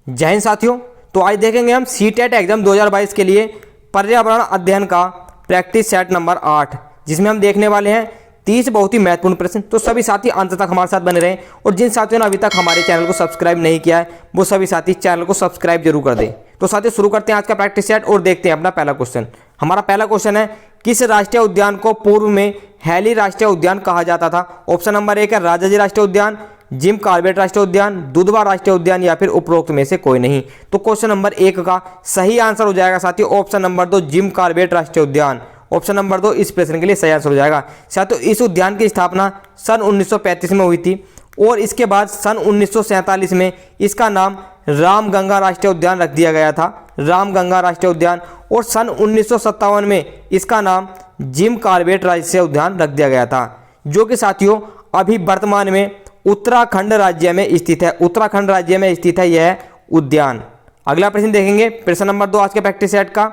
जय हिंद साथियों। तो आज देखेंगे हम सीटेट एग्जाम 2022 के लिए पर्यावरण अध्ययन का प्रैक्टिस सेट नंबर 8, जिसमें हम देखने वाले हैं 30 बहुत ही महत्वपूर्ण प्रश्न। तो सभी साथी अंत तक हमारे साथ बने रहें और जिन साथियों ने अभी तक हमारे चैनल को सब्सक्राइब नहीं किया है वो सभी साथी चैनल को सब्सक्राइब जरूर कर दें। तो साथियों शुरू करते हैं आज का प्रैक्टिस सेट और देखते हैं अपना पहला क्वेश्चन। हमारा पहला क्वेश्चन है, किस राष्ट्रीय उद्यान को पूर्व में हैली राष्ट्रीय उद्यान कहा जाता था? ऑप्शन नंबर 1 है राजाजी राष्ट्रीय उद्यान, जिम कॉर्बेट राष्ट्रीय उद्यान, दुधवा राष्ट्रीय उद्यान या फिर उपरोक्त में से कोई नहीं। तो क्वेश्चन नंबर 1 का सही आंसर हो जाएगा साथियों ऑप्शन नंबर 2 जिम कॉर्बेट राष्ट्रीय उद्यान। ऑप्शन नंबर 2 इस प्रश्न के लिए सही आंसर हो जाएगा। साथियों इस उद्यान की स्थापना सन 1935 में हुई थी और इसके बाद सन 1947 में इसका नाम रामगंगा राष्ट्रीय उद्यान रख दिया गया था, रामगंगा राष्ट्रीय उद्यान। और सन 1957 में इसका नाम जिम कॉर्बेट राष्ट्रीय उद्यान रख दिया गया था, जो कि साथियों अभी वर्तमान में उत्तराखंड राज्य में स्थित है। उत्तराखंड राज्य में स्थित है यह उद्यान। अगला प्रश्न देखेंगे, प्रश्न नंबर 2 आज के प्रैक्टिस सेट का।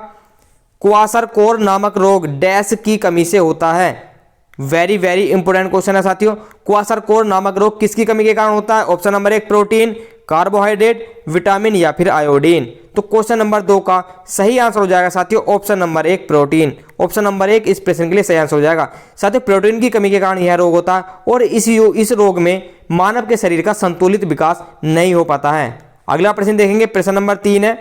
क्वाशरकोर नामक रोग डैश की कमी से होता है? वेरी वेरी इंपोर्टेंट क्वेश्चन है साथियों। क्वाशरकोर नामक रोग किसकी कमी के कारण होता है? Option number 1 protein, carbohydrate, vitamin या फिर आयोडीन। तो क्वेश्चन नंबर 2 का सही आंसर हो जाएगा साथियों option number 1 protein. Option number 1 इस प्रश्न के लिए सही आंसर हो जाएगा। साथियों प्रोटीन की कमी के कारण यह रोग होता है और इस रोग में मानव के शरीर का संतुलित विकास नहीं हो पाता है। अगला प्रश्न देखेंगे, प्रश्न नंबर 3 है,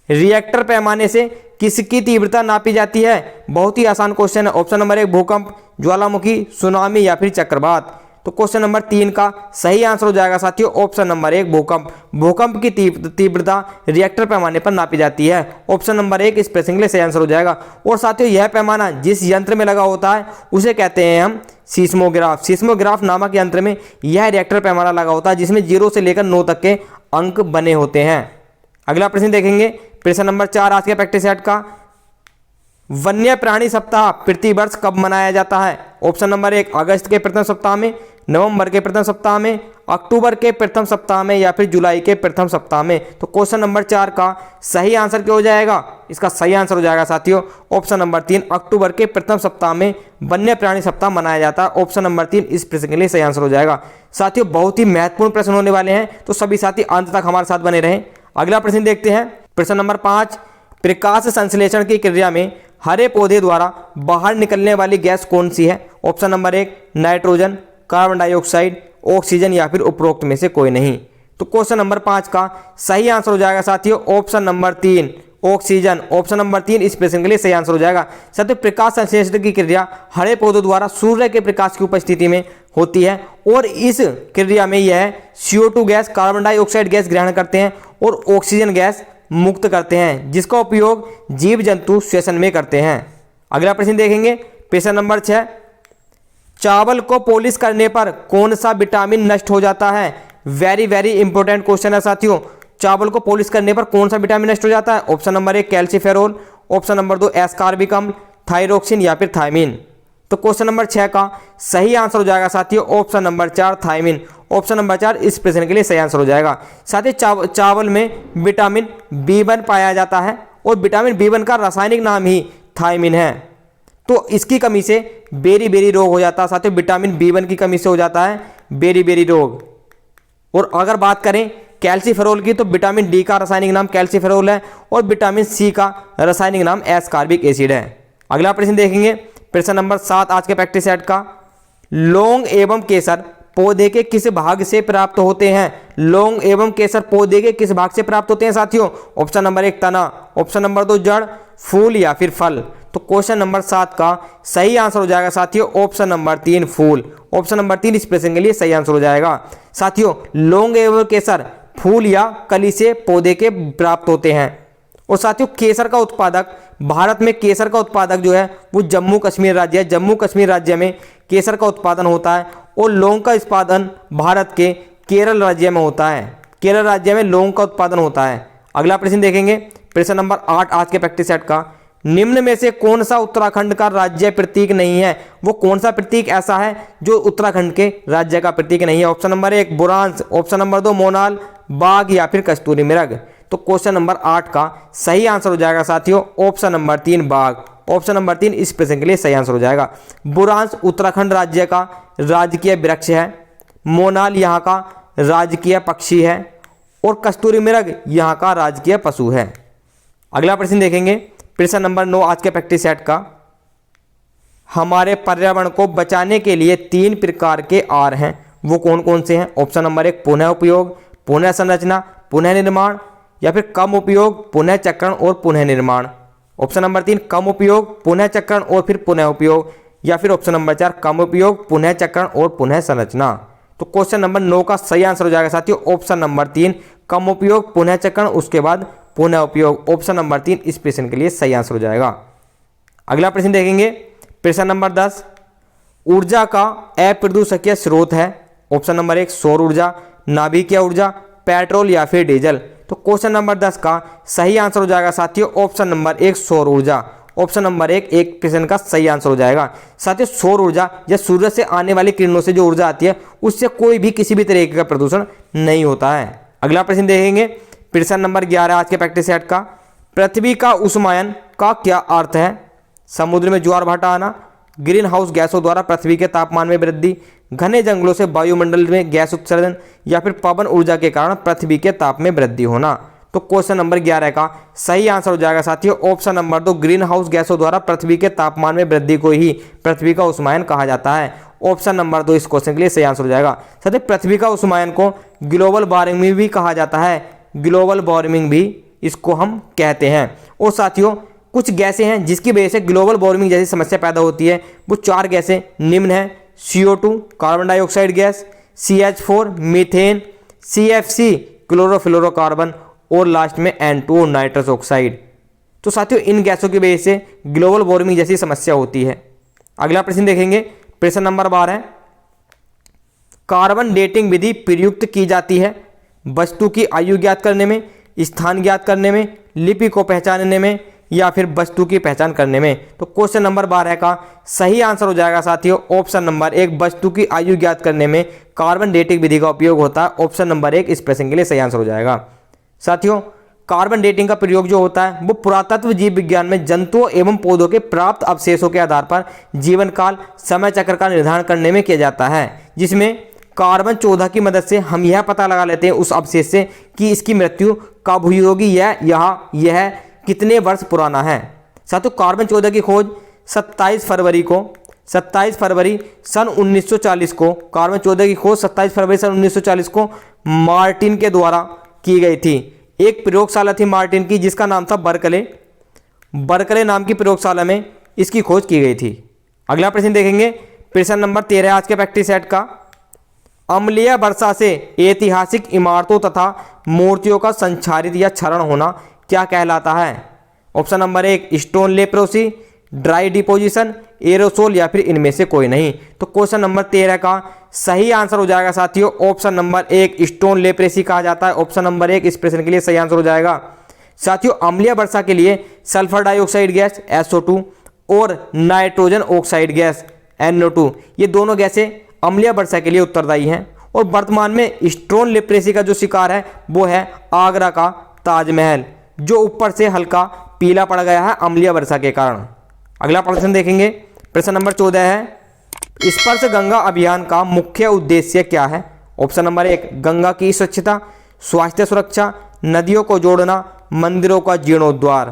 रिएक्टर पैमाने से किसकी तीव्रता नापी जाती है? बहुत ही आसान क्वेश्चन है। ऑप्शन नंबर 1 भूकंप, ज्वालामुखी, सुनामी या फिर चक्रवात। तो क्वेश्चन नंबर 3 का सही आंसर हो जाएगा साथियों ऑप्शन नंबर 1 भूकंप। भूकंप की तीव्रता रिएक्टर पैमाने पर नापी जाती है। ऑप्शन नंबर 1 इस प्रश्न के लिए सही आंसर हो जाएगा। और साथियों यह पैमाना जिस यंत्र में लगा होता है उसे कहते हैं हम सीस्मोग्राफ। सीस्मोग्राफ नामक यंत्र में यह रिएक्टर पैमाना लगा होता है जिसमें 0 से लेकर 9 तक के अंक बने होते हैं। अगला प्रश्न देखेंगे, प्रश्न नंबर 4 आज के प्रैक्टिस सेट का। वन्य प्राणी सप्ताह प्रतिवर्ष कब मनाया जाता है? ऑप्शन नंबर 1 अगस्त के प्रथम सप्ताह में, नवंबर के प्रथम सप्ताह में, अक्टूबर के प्रथम सप्ताह में या फिर जुलाई के प्रथम सप्ताह में। तो क्वेश्चन नंबर 4 का सही आंसर क्या हो जाएगा? इसका सही आंसर हो जाएगा साथियों ऑप्शन नंबर 3 अक्टूबर के प्रथम सप्ताह में वन्य प्राणी सप्ताह मनाया जाता है। ऑप्शन नंबर 3 इस प्रश्न के लिए सही आंसर हो जाएगा। साथियों बहुत ही महत्वपूर्ण प्रश्न होने वाले हैं, तो सभी साथी अंत तक हमारे साथ बने रहें। अगला प्रश्न देखते हैं, प्रश्न नंबर 5, प्रकाश संश्लेषण की क्रिया में हरे पौधे द्वारा बाहर निकलने वाली गैस कौन सी है? Option number 1 nitrogen, carbon dioxide, oxygen या फिर उपरोक्त में से कोई नहीं। तो क्वेश्चन नंबर 5 का सही आंसर हो जाएगा साथियों option number 3 oxygen. Option number 3 इस प्रश्न के लिए सही आंसर हो जाएगा। साथियों प्रकाश संश्लेषण की क्रिया हरे पौधों द्वारा सूर्य के प्रकाश की उपस्थिति में होती है और इस क्रिया में यह CO2 gas, carbon dioxide gas ग्रहण करते हैं और ऑक्सीजन गैस मुक्त करते हैं, जिसका उपयोग जीव जंतु श्वसन में करते हैं। अगला प्रश्न देखेंगे, प्रश्न नंबर 6, चावल को पॉलिश करने पर कौन सा विटामिन नष्ट हो जाता है? वेरी वेरी इंपॉर्टेंट क्वेश्चन है साथियों। चावल को पॉलिश करने पर कौन सा विटामिन नष्ट हो जाता है? Option number 1 calciferol, option number 2 ascorbic अम्ल, थायरोक्सिन या फिर थायमिन। तो क्वेश्चन नंबर 6 का सही आंसर हो जाएगा साथियों option number 4 thiamine. Option number 4 इस प्रश्न के लिए सही आंसर हो जाएगा। साथ ही चावल में विटामिन B1 पाया जाता है और विटामिन B1 का रासायनिक नाम ही थायमिन है। तो इसकी कमी से बेरी बेरी रोग हो जाता है साथियों। विटामिन B1 की कमी से हो जाता है बेरी बेरी रोग। और अगर बात करें कैल्सीफेरोल की, तो विटामिन D का रासायनिक नाम कैल्सीफेरोल है और विटामिन C का रासायनिक नाम एस्कॉर्बिक एसिड है। अगला प्रश्न देखेंगे, प्रश्न नंबर 7 आज के प्रैक्टिस सेट का। लौंग एवं केसर पौधे के किस भाग से प्राप्त होते हैं? लौंग एवं केसर पौधे के किस भाग से प्राप्त होते हैं साथियों? ऑप्शन नंबर 1 तना, ऑप्शन नंबर 2 जड़, फूल या फिर फल। तो क्वेश्चन नंबर 7 का सही आंसर हो जाएगा साथियों ऑप्शन नंबर 3 फूल। ऑप्शन नंबर 3 इस प्रश्न के लिए सही आंसर हो जाएगा। साथियों लौंग एवं केसर फूल या कली से पौधे के प्राप्त होते हैं। और साथियों केसर का उत्पादक, भारत में केसर का उत्पादक जो है वो जम्मू कश्मीर राज्य है। जम्मू कश्मीर राज्य में केसर का उत्पादन होता है और लौंग का उत्पादन भारत के केरल राज्य में होता है। केरल राज्य में लौंग का उत्पादन होता है। अगला प्रश्न देखेंगे, प्रश्न नंबर 8 आज के प्रैक्टिस सेट का। निम्न में से कौन सा उत्तराखंड का राज्य प्रतीक नहीं है? वो कौन सा प्रतीक ऐसा है जो उत्तराखंड के राज्य का प्रतीक नहीं है? ऑप्शन नंबर 1 बुरांश, ऑप्शन नंबर 2 मोनाल, बाघ या फिर कस्तूरी मृग। तो क्वेश्चन नंबर 8 का सही आंसर हो जाएगा साथियों ऑप्शन नंबर 3 बाघ। ऑप्शन नंबर 3 इस प्रश्न के लिए सही आंसर हो जाएगा। बुरांश उत्तराखंड राज्य का राजकीय वृक्ष है, मोनाल यहाँ का राजकीय पक्षी है और कस्तूरी मृग यहाँ का राजकीय पशु है। अगला प्रश्न देखेंगे प्रश्न नंबर 9 आज के प्रैक्टिस सेट का। हमारे पर्यावरण को बचाने के लिए 3 प्रकार के आर हैं, वो कौन कौन से हैं? ऑप्शन नंबर 1 पुनः उपयोग, पुनः संरचना, पुनः निर्माण, या फिर कम उपयोग, पुनः चक्रण और पुनः निर्माण। ऑप्शन नंबर 3 कम उपयोग, पुनः चक्रण और फिर पुनः उपयोग, या फिर ऑप्शन नंबर 4 कम उपयोग, पुनः चक्रण और पुनः संरचना। तो क्वेश्चन नंबर 9 का सही आंसर हो जाएगा साथियों ऑप्शन नंबर 3 कम उपयोग, पुनः चक्रण, उसके बाद पुनः उपयोग। ऑप्शन नंबर 3 इस प्रश्न के लिए सही आंसर हो जाएगा। अगला प्रश्न देखेंगे प्रश्न नंबर 10। ऊर्जा का अप्रदूषकीय स्रोत है। ऑप्शन नंबर 1 सौर ऊर्जा, नाभिकीय ऊर्जा, पेट्रोल या फिर डीजल। तो क्वेश्चन नंबर 10 का सही आंसर हो जाएगा साथियों ऑप्शन नंबर 1 सौर ऊर्जा। ऑप्शन नंबर 1 एक प्रश्न का सही आंसर हो जाएगा। साथियों सौर ऊर्जा या सूर्य से आने वाली किरणों से जो ऊर्जा आती है उससे कोई भी किसी भी तरीके का प्रदूषण नहीं होता है। अगला प्रश्न देखेंगे प्रश्न नंबर 11 आज के प्रैक्टिस सेट का। पृथ्वी का उष्मायन का क्या अर्थ है? समुद्र में ज्वार भाटा आना, ग्रीन हाउस गैसों द्वारा पृथ्वी के तापमान में वृद्धि, घने जंगलों से वायुमंडल में गैस उत्सर्जन, या फिर पवन ऊर्जा के कारण पृथ्वी के ताप में वृद्धि होना। तो क्वेश्चन नंबर 11 का सही आंसर हो जाएगा साथियों ऑप्शन नंबर 2 ग्रीन हाउस गैसों द्वारा पृथ्वी के तापमान में वृद्धि को ही पृथ्वी का उष्मायन कहा जाता है। ऑप्शन नंबर 2 इस क्वेश्चन के लिए सही आंसर हो जाएगा। साथियों पृथ्वी का उष्मायन को ग्लोबल वार्मिंग भी कहा जाता है, ग्लोबल वार्मिंग भी इसको हम कहते हैं। और साथियों कुछ गैसें हैं जिसकी वजह से ग्लोबल वार्मिंग जैसी समस्या पैदा होती है, वो 4 गैसें निम्न है CO2 carbon dioxide gas, CH4 methane, CFC chlorofluorocarbon और लास्ट में N2 नाइट्रस ऑक्साइड। तो साथियों इन गैसों की वजह से ग्लोबल वार्मिंग जैसी समस्या होती है। अगला प्रश्न देखेंगे प्रश्न नंबर 12। कार्बन डेटिंग विधि प्रयुक्त की जाती है वस्तु की आयु ज्ञात करने में, स्थान ज्ञात करने में, लिपि को पहचानने में, या फिर वस्तु की पहचान करने में। तो क्वेश्चन नंबर 12 का सही आंसर हो जाएगा साथियों ऑप्शन नंबर 1 वस्तु की आयु ज्ञात करने में कार्बन डेटिंग विधि का उपयोग होता है। ऑप्शन नंबर 1 इस प्रश्न के लिए सही आंसर हो जाएगा। साथियों कार्बन डेटिंग का प्रयोग जो होता है वो पुरातत्व जीव विज्ञान में जंतुओं एवं पौधों के प्राप्त अवशेषों के आधार पर जीवन काल समय चक्र का निर्धारण करने में किया जाता है, जिसमें कार्बन 14 की मदद से हम यह पता लगा लेते हैं उस अवशेष से कि इसकी मृत्यु कब हुई होगी या यह कितने वर्ष पुराना है। साथियों कार्बन 14 की खोज 27 फरवरी सन 1940 को कार्बन 14 की खोज 27 फरवरी सन 1940 को मार्टिन के द्वारा की गई थी। एक प्रयोगशाला थी मार्टिन की जिसका नाम था बर्कले नाम की प्रयोगशाला में इसकी खोज की गई थी। अगला प्रश्न देखेंगे प्रश्न नंबर 13 आज के प्रैक्टिस सेट का। अम्लीय वर्षा से ऐतिहासिक इमारतों तथा मूर्तियों का संक्षारित या क्षरण होना क्या कहलाता है? Option number 1 stone leprosy, dry deposition, aerosol, या फिर इनमें से कोई नहीं। तो क्वेश्चन नंबर 13 का सही आंसर हो जाएगा साथियों ऑप्शन नंबर 1 स्टोन लेप्रेसी कहा जाता है। ऑप्शन नंबर 1 इस प्रश्न के लिए सही आंसर हो जाएगा। साथियों अम्लीय वर्षा के लिए सल्फर डाइऑक्साइड गैस SO2 और नाइट्रोजन ऑक्साइड गैस NO2 ये दोनों गैसें अम्लीय वर्षा के लिए उत्तरदायी हैं। और वर्तमान में स्टोन लेप्रेसी का जो शिकार है वो है आगरा का ताजमहल, जो ऊपर से हल्का पीला पड़ गया है अम्लीय वर्षा के कारण। अगला प्रश्न देखेंगे प्रश्न नंबर 14 है स्पर्श गंगा अभियान का मुख्य उद्देश्य क्या है? ऑप्शन नंबर 1 गंगा की स्वच्छता, स्वास्थ्य सुरक्षा, नदियों को जोड़ना, मंदिरों का जीर्णोद्धार।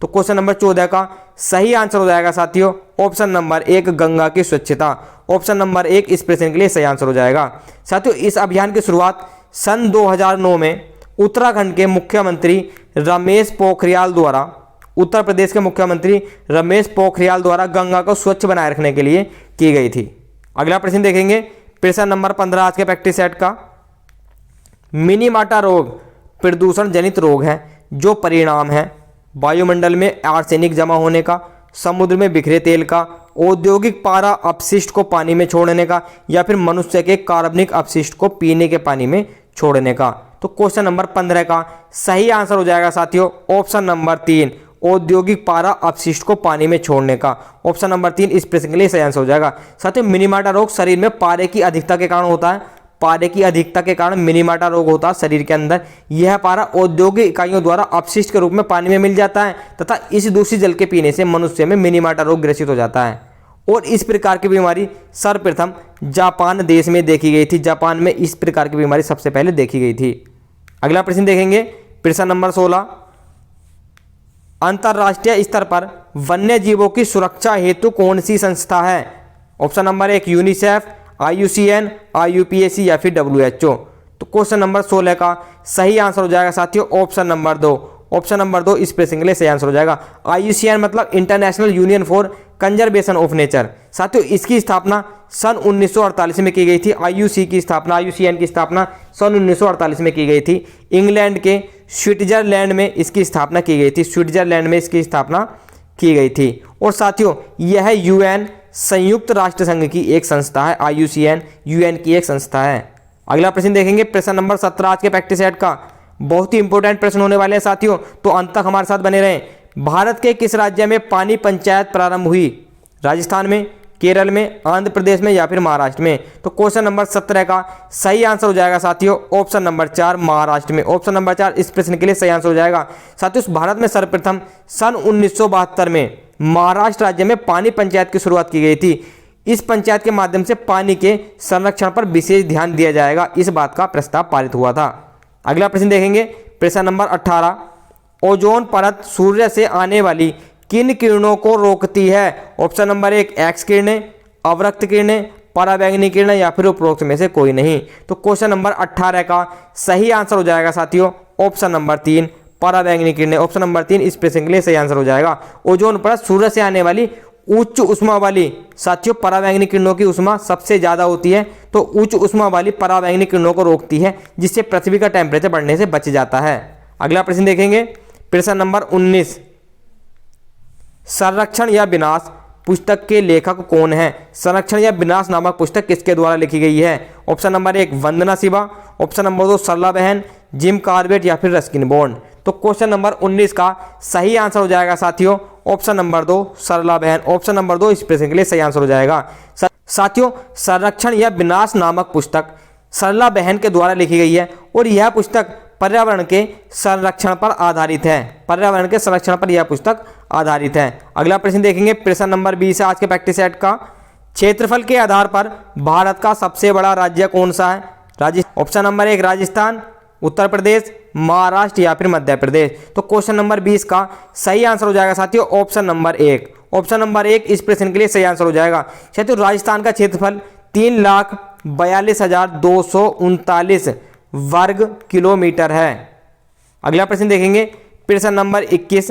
तो क्वेश्चन नंबर 14 का सही आंसर हो जाएगा साथियों ऑप्शन नंबर 1 गंगा की स्वच्छता। ऑप्शन नंबर 1 इस प्रश्न के लिए सही आंसर हो जाएगा। साथियों इस अभियान की शुरुआत सन 2009 में उत्तराखंड के मुख्यमंत्री रमेश पोखरियाल द्वारा उत्तर प्रदेश के मुख्यमंत्री रमेश पोखरियाल द्वारा गंगा को स्वच्छ बनाए रखने के लिए की गई थी। अगला प्रश्न देखेंगे प्रश्न नंबर 15 आज के प्रैक्टिस सेट का। मिनीमाटा रोग प्रदूषण जनित रोग है जो परिणाम है वायुमंडल में आर्सेनिक जमा होने का, समुद्र में बिखरे तेल का, औद्योगिक पारा अपशिष्ट को पानी में छोड़ने का, या फिर मनुष्य के कार्बनिक अपशिष्ट को पीने के पानी में छोड़ने का। तो क्वेश्चन नंबर 15 का सही आंसर हो जाएगा साथियों ऑप्शन नंबर 3 औद्योगिक पारा अपशिष्ट को पानी में छोड़ने का। ऑप्शन नंबर 3 इस प्रश्न के लिए सही आंसर हो जाएगा। साथियों मिनीमाटा रोग शरीर में पारे की अधिकता के कारण होता है। पारे की अधिकता के कारण मिनीमाटा रोग होता है शरीर के अंदर। यह पारा औद्योगिक इकाइयों द्वारा अपशिष्ट के रूप में पानी में मिल जाता है तथा इस दूषित जल के पीने से मनुष्य में मिनीमाटा रोग ग्रसित हो जाता है। और इस प्रकार की बीमारी सर्वप्रथम जापान देश में देखी गई थी। जापान में इस प्रकार की बीमारी सबसे पहले देखी गई थी। अगला प्रश्न देखेंगे प्रश्न नंबर 16, अंतर्राष्ट्रीय स्तर पर वन्य जीवों की सुरक्षा हेतु कौन सी संस्था है? Option number 1 UNICEF, IUCN, IUPAC या फिर WHO। तो क्वेश्चन नंबर 16 का सही आंसर हो जाएगा साथियों ऑप्शन नंबर 2। ऑप्शन नंबर 2 इस प्रश्न के लिए सही आंसर हो जाएगा। IUCN मतलब international union for conservation of nature. साथियों इसकी स्थापना सन 1948 में की गई थी। IUCN की स्थापना सन 1948 में की गई थी। इंग्लैंड के स्विट्जरलैंड में इसकी स्थापना की गई थी। स्विट्जरलैंड में इसकी स्थापना की गई थी। और साथियों यह UN संयुक्त राष्ट्र संघ की एक संस्था है। IUCN UN की एक संस्था है। अगला प्रश्न देखेंगे प्रश्न नंबर 17 आज के प्रैक्टिस सेट का। बहुत ही इंपॉर्टेंट प्रश्न होने वाले हैं साथियों, तो अंत तक हमारे साथ बने रहें। भारत के किस राज्य में पानी पंचायत प्रारंभ हुई? राजस्थान में, केरल में, आंध्र प्रदेश में या फिर महाराष्ट्र में? तो क्वेश्चन नंबर 17 का सही आंसर हो जाएगा साथियों ऑप्शन नंबर 4 महाराष्ट्र में। ऑप्शन नंबर 4 इस प्रश्न के लिए सही आंसर हो जाएगा। साथियों भारत में सर्वप्रथम सन 1972 में महाराष्ट्र राज्य में पानी पंचायत की शुरुआत की गई थी। इस पंचायत के माध्यम से पानी के संरक्षण पर विशेष ध्यान दिया जाएगा, इस बात का प्रस्ताव पारित हुआ था। अगला प्रश्न देखेंगे प्रश्न नंबर 18, ओजोन परत सूर्य से आने वाली किन किरणों को रोकती है? ऑप्शन नंबर 1 एक्स किरणें, अवरक्त किरणें, पराबैंगनी किरणें या फिर उपरोक्त में से कोई नहीं। तो क्वेश्चन नंबर 18 का सही आंसर हो जाएगा साथियों ऑप्शन नंबर 3 पराबैंगनी किरणें। ऑप्शन नंबर 3 इस प्रश्न के लिए सही आंसर हो जाएगा। ओजोन परत सूर्य से आने वाली उच्च उष्मा वाली, साथियों पराबैंगनी किरणों की उष्मा सबसे ज़्यादा होती है, तो उच्च उष्मा वाली पराबैंगनी किरणों को रोकती है, जिससे पृथ्वी का टेम्परेचर बढ़ने से बच जाता है। अगला प्रश्न देखेंगे प्रश्न नंबर 19, संरक्षण या विनाश पुस्तक के लेखक कौन है? संरक्षण या विनाश नामक पुस्तक किसके द्वारा लिखी गई है? ऑप्शन नंबर 1 वंदना शिवा, ऑप्शन नंबर 2 सरला बहन, जिम कार्बेट या फिर रस्किन बॉन्ड। तो क्वेश्चन नंबर 19 का सही आंसर हो जाएगा साथियों ऑप्शन नंबर 2 सरला बहन। ऑप्शन नंबर 2 इस प्रश्न के लिए सही आंसर हो जाएगा। साथियों संरक्षण या विनाश नामक पुस्तक सरला बहन के द्वारा लिखी गई है और यह पुस्तक पर्यावरण के संरक्षण पर आधारित है। पर्यावरण के संरक्षण पर यह पुस्तक आधारित है। अगला प्रश्न देखेंगे प्रश्न नंबर 20 है आज के प्रैक्टिस सेट का। क्षेत्रफल के आधार पर भारत का सबसे बड़ा राज्य कौन सा है? ऑप्शन नंबर 1 राजस्थान, उत्तर प्रदेश, महाराष्ट्र या फिर मध्य प्रदेश। तो क्वेश्चन नंबर 20 का सही आंसर हो जाएगा साथियों ऑप्शन नंबर 1। ऑप्शन नंबर 1 इस प्रश्न के लिए सही आंसर हो जाएगा। साथियों राजस्थान का क्षेत्रफल 3,42,239 वर्ग किलोमीटर है। अगला प्रश्न देखेंगे प्रश्न नंबर 21,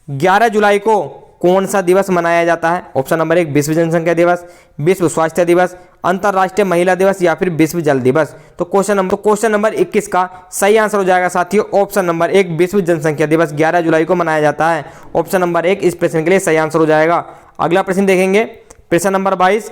11 जुलाई को कौन सा दिवस मनाया जाता है? ऑप्शन नंबर 1 विश्व जनसंख्या दिवस, विश्व स्वास्थ्य दिवस, अंतर्राष्ट्रीय महिला दिवस या फिर विश्व जल दिवस। तो क्वेश्चन नंबर 21 का सही आंसर हो जाएगा साथियों ऑप्शन नंबर 1 विश्व जनसंख्या दिवस 11 जुलाई को मनाया जाता है। ऑप्शन नंबर 1 इस प्रश्न के लिए सही आंसर हो जाएगा। अगला प्रश्न देखेंगे प्रश्न नंबर 22,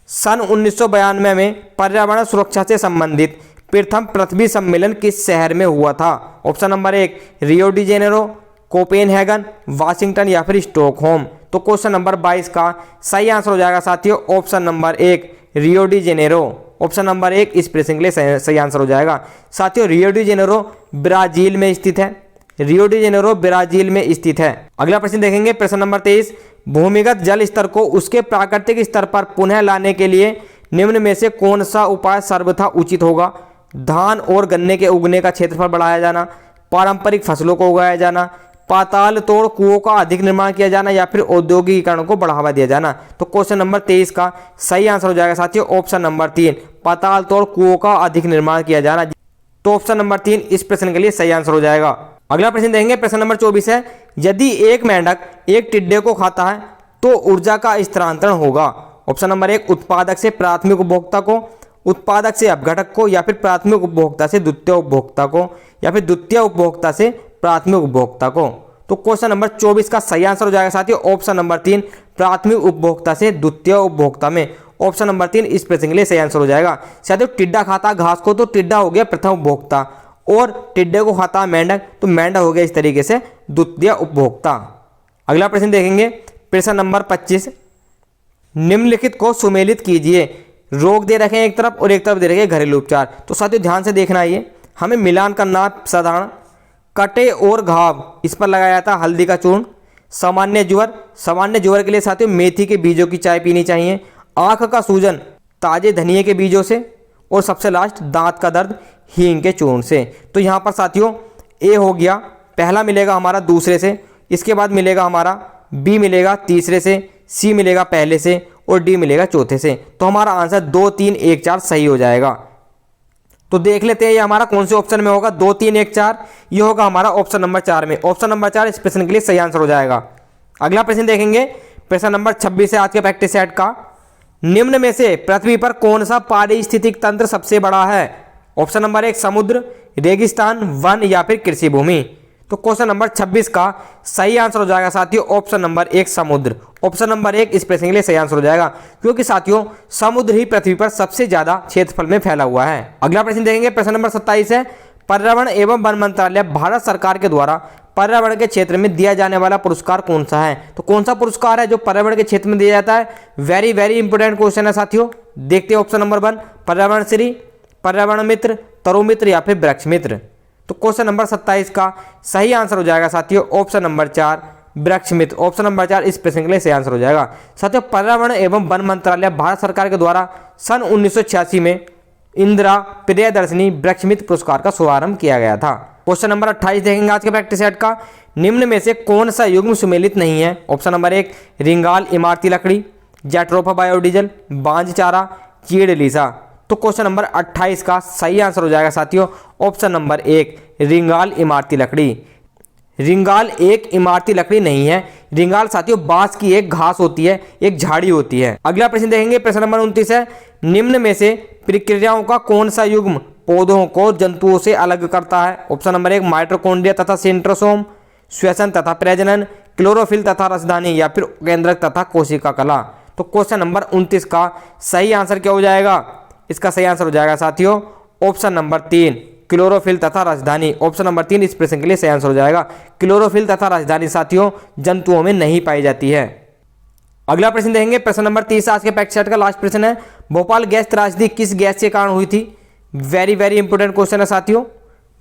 सन 1992 में पर्यावरण सुरक्षा से संबंधित प्रथम पृथ्वी सम्मेलन किस शहर में हुआ था? Option number 1 Rio de Janeiro, Copenhagen, Washington या फिर स्टॉकहोम। तो क्वेश्चन नंबर 22 का सही आंसर हो जाएगा साथियों option number 1 Rio de Janeiro. Option number 1 इस प्रश्न के लिए सही आंसर हो जाएगा। साथियों रियो डी जेनेरो ब्राजील में स्थित है। रियो डी जेनेरो ब्राजील में स्थित है। अगला प्रश्न देखेंगे प्रश्न नंबर 23, भूमिगत जल स्तर को उसके प्राकृतिक स्तर पर पुनः लाने के लिए निम्न में से कौन सा उपाय सर्वथा उचित होगा? धान और गन्ने के उगने का क्षेत्रफल बढ़ाया जाना, पारंपरिक फसलों को उगाया जाना, पाताल तोड़ कुओं का अधिक निर्माण किया जाना या फिर औद्योगिकीकरण को बढ़ावा दिया जाना। तो क्वेश्चन नंबर 23 का सही आंसर हो जाएगा साथियों ऑप्शन नंबर 3 पाताल तोड़ कुओं का अधिक निर्माण किया जाना। तो ऑप्शन नंबर 3 इस प्रश्न के लिए सही आंसर हो जाएगा। अगला प्रश्न देखेंगे प्रश्न नंबर 24 है, यदि एक मेंढक एक टिड्डे को खाता है तो ऊर्जा का स्थानांतरण होगा। ऑप्शन नंबर 1 उत्पादक से प्राथमिक उपभोक्ता को, उत्पादक से अपघटक को या फिर प्राथमिक उपभोक्ता से द्वितीय उपभोक्ता को या फिर द्वितीय उपभोक्ता से प्राथमिक उपभोक्ता को। तो क्वेश्चन नंबर 24 का सही आंसर हो जाएगा साथियों ऑप्शन नंबर 3 प्राथमिक उपभोक्ता से द्वितीय उपभोक्ता में। ऑप्शन नंबर 3 इस प्रश्न के लिए सही आंसर हो जाएगा। साथियों टिड्डा खाता घास को तो टिड्डा हो गया प्रथम उपभोक्ता और टिड्डे को खाता मेंढक तो मेंढक हो गया इस तरीके से द्वितीय उपभोक्ता। अगला प्रश्न देखेंगे प्रश्न नंबर 25, निम्नलिखित को सुमेलित कीजिए। रोग दे रखे हैं एक तरफ और एक तरफ दे रखे हैं घरेलू उपचार। तो साथियों ध्यान से देखना है, हमें मिलान करना साधारण कटे और घाव इस पर लगाया जाता है हल्दी का चूर्ण। सामान्य ज्वर के लिए साथियों मेथी के बीजों की चाय पीनी चाहिए। आँख का सूजन ताजे धनिये के बीजों से और सबसे लास्ट दांत का दर्द हींग के चूर्ण से। तो यहाँ पर साथियों ए हो गया, पहला मिलेगा हमारा दूसरे से, इसके बाद मिलेगा हमारा बी मिलेगा तीसरे से, सी मिलेगा पहले से और डी मिलेगा चौथे से। तो हमारा आंसर 2 3 1 4 सही हो जाएगा। तो देख लेते हैं ये हमारा कौन से ऑप्शन में होगा। 2 3 1 4 ये होगा हमारा ऑप्शन नंबर 4 में। ऑप्शन नंबर 4 इस प्रश्न के लिए सही आंसर हो जाएगा। अगला प्रश्न देखेंगे, प्रश्न नंबर 26 है आज के प्रैक्टिस सेट का। निम्न में से पृथ्वी पर कौन सा पारिस्थितिक तंत्र सबसे बड़ा है? ऑप्शन नंबर 1 समुद्र, रेगिस्तान, वन या फिर कृषि भूमि। तो क्वेश्चन नंबर 26 का सही आंसर हो जाएगा साथियों ऑप्शन नंबर 1 समुद्र। ऑप्शन नंबर 1 इस प्रश्न के लिए सही आंसर हो जाएगा, क्योंकि साथियों समुद्र ही पृथ्वी पर सबसे ज्यादा क्षेत्रफल में फैला हुआ है। अगला प्रश्न देखेंगे, प्रश्न नंबर 27 है। पर्यावरण एवं वन मंत्रालय भारत सरकार के द्वारा पर्यावरण के क्षेत्र में दिया जाने वाला पुरस्कार कौन सा है? तो कौन सा पुरस्कार है जो पर्यावरण के क्षेत्र में दिया जाता है? वेरी वेरी इंपोर्टेंट क्वेश्चन है साथियों। देखते हैं ऑप्शन नंबर 1 पर्यावरण श्री, पर्यावरण मित्र, तरु मित्र या फिर वृक्ष मित्र। तो क्वेश्चन नंबर 27 का सही आंसर हो जाएगा साथियों ऑप्शन नंबर 4 वृक्ष मित्र। ऑप्शन नंबर 4 इस प्रश्न के लिए सही आंसर हो जाएगा। साथियों पर्यावरण एवं वन मंत्रालय भारत सरकार के द्वारा सन 1986 में इंदिरा प्रियदर्शनी वृक्ष मित्र पुरस्कार का शुभारंभ किया गया था। क्वेश्चन नंबर 28 देखेंगे आज के प्रैक्टिस सेट का। निम्न में से कौन सा युग्म सुमेलित नहीं है? ऑप्शन नंबर 1 रिंगाल इमारती लकड़ी, जैट्रोफा बायोडीजल, बांझ चारा, चीड़ लीसा। तो क्वेश्चन नंबर 28 का सही आंसर हो जाएगा साथियों ऑप्शन नंबर 1 रिंगाल इमारती लकड़ी। रिंगाल एक इमारती लकड़ी नहीं है, रिंगाल साथियों बांस की एक घास होती है, एक झाड़ी होती है। अगला प्रश्न देखेंगे, प्रश्न नंबर 29 है। निम्न में से प्रक्रियाओं का कौन सा युग्म पौधों को जंतुओं से अलग करता है? ऑप्शन नंबर 1 माइटोकॉन्ड्रिया तथा सेंट्रोसोम, श्वसन तथा प्रजनन, क्लोरोफिल तथा रसदानी या फिर केंद्रक तथा कोशिका कला। तो क्वेश्चन नंबर 29 का सही आंसर क्या हो जाएगा? इसका सही आंसर हो जाएगा साथियों ऑप्शन नंबर 3 क्लोरोफिल तथा राजधानी। ऑप्शन नंबर 3 इस प्रश्न के लिए सही आंसर हो जाएगा। क्लोरोफिल तथा राजधानी साथियों जंतुओं में नहीं पाई जाती है। अगला प्रश्न देखेंगे, प्रश्न नंबर 30 आज के प्रैक्टिस सेट का लास्ट प्रश्न है। भोपाल गैस त्रासदी किस गैस के कारण हुई थी? वेरी वेरी इंपोर्टेंट क्वेश्चन है साथियों।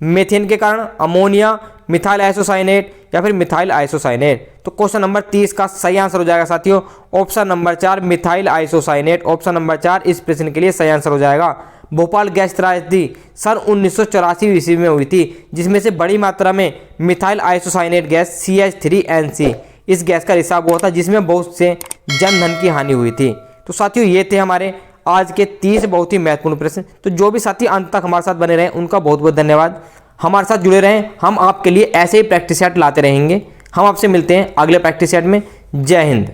मीथेन के कारण, अमोनिया, मिथाइल आइसोसाइनेट या फिर मिथाइल आइसोसाइनेट। तो क्वेश्चन नंबर 30 का सही आंसर हो जाएगा साथियों option number 4 methyl isocyanate. Option number 4 इस प्रश्न के लिए सही आंसर हो जाएगा। भोपाल गैस त्रासदी सन 1984 ईस्वी में हुई थी, जिसमें से बड़ी मात्रा में मिथाइल आइसोसाइनेट गैस CH3NC इस गैस का रिसाव हुआ था, जिसमें बहुत से जनधन की हानि हुई थी। तो साथियों ये थे हमारे आज के 30 बहुत ही महत्वपूर्ण प्रश्न। तो जो भी साथी अंत तक हमारे साथ बने रहे उनका बहुत बहुत धन्यवाद। हमारे साथ जुड़े रहें, हम आपके लिए ऐसे ही प्रैक्टिस सेट लाते रहेंगे। हम आपसे मिलते हैं अगले प्रैक्टिस सेट में। जय हिंद।